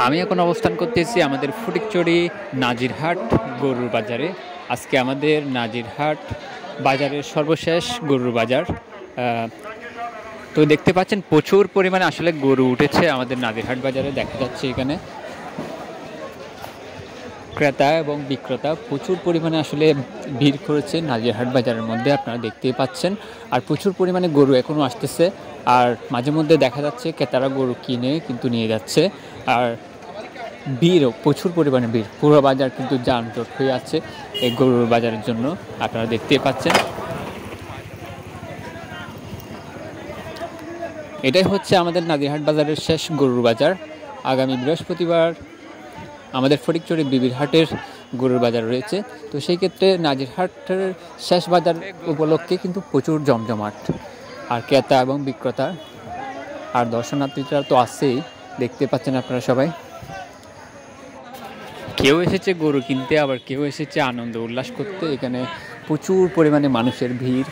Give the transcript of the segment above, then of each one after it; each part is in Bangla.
আমি এখন অবস্থান করতেছি আমাদের ফটিকছড়ি নাজিরহাট গরুর বাজারে। আজকে আমাদের নাজিরহাট বাজারের সর্বশেষ গরুর বাজার। তো দেখতে পাচ্ছেন প্রচুর পরিমাণে আসলে গরু উঠেছে আমাদের নাজিরহাট বাজারে। দেখা যাচ্ছে এখানে ক্রেতা এবং বিক্রেতা প্রচুর পরিমাণে আসলে ভিড় করেছে নাজিরহাট বাজারের মধ্যে, আপনারা দেখতেই পাচ্ছেন। আর প্রচুর পরিমাণে গরু এখনও আসতেছে, আর মাঝে মধ্যে দেখা যাচ্ছে ক্রেতারা গরু কিনে কিন্তু নিয়ে যাচ্ছে। আর ভিড়ও প্রচুর পরিমাণে ভিড়, পুরো বাজার কিন্তু যানজট হয়ে আছে এই গরুর বাজারের জন্য, আপনারা দেখতেই পাচ্ছেন। এটাই হচ্ছে আমাদের নাজিরহাট বাজারের শেষ গরুর বাজার। আগামী বৃহস্পতিবার আমাদের ফটিকছড়ি বিবির হাটের গরুর বাজার রয়েছে। তো সেই ক্ষেত্রে নাজিরহাটের শেষ বাজার উপলক্ষে কিন্তু প্রচুর জমজমাট, আর ক্রেতা এবং বিক্রেতা আর দর্শনার্থীরা তো আছেই, দেখতে পাচ্ছেন আপনারা সবাই। কেউ এসেছে গরু কিনতে, আবার কেউ এসেছে আনন্দ উল্লাস করতে। এখানে প্রচুর পরিমাণে মানুষের ভিড়,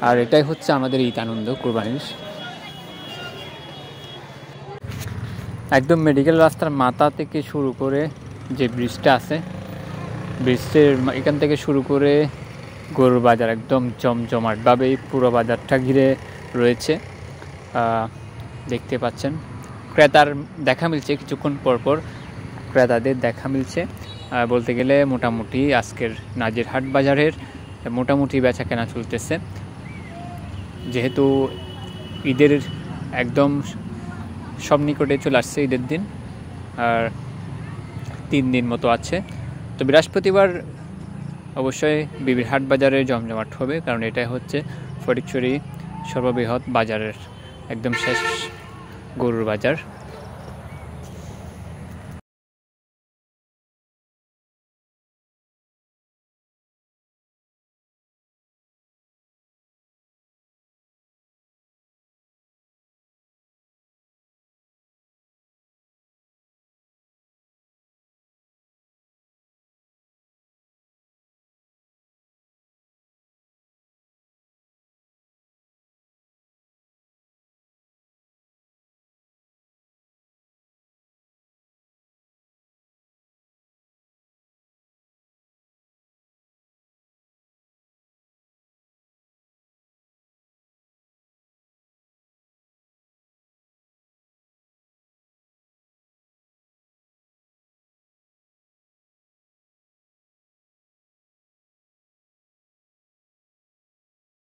আর এটাই হচ্ছে আমাদের ঈদ আনন্দ কোরবানির। একদম মেডিকেল রাস্তার মাথা থেকে শুরু করে যে ব্রিজটা আছে, ব্রিজের এখান থেকে শুরু করে গরুর বাজার একদম জমজমাটভাবেই পুরো বাজারটা ঘিরে রয়েছে, দেখতে পাচ্ছেন। ক্রেতার দেখা মিলছে কিছুক্ষণ পরপর, ক্রেতাদের দেখা মিলছে। বলতে গেলে মোটামুটি আজকের নাজিরহাট বাজারের মোটামুটি বেচা কেনা চলতেছে, যেহেতু ঈদের একদম সব নিকটে চলে আসছে ঈদের দিন, আর 3 দিন মতো আছে। তো বৃহস্পতিবার অবশ্যই বিবির হাট বাজারে জমজমাট হবে, কারণ এটাই হচ্ছে ফটিকছড়ি সর্ববৃহৎ বাজারের একদম শেষ গরুর বাজার।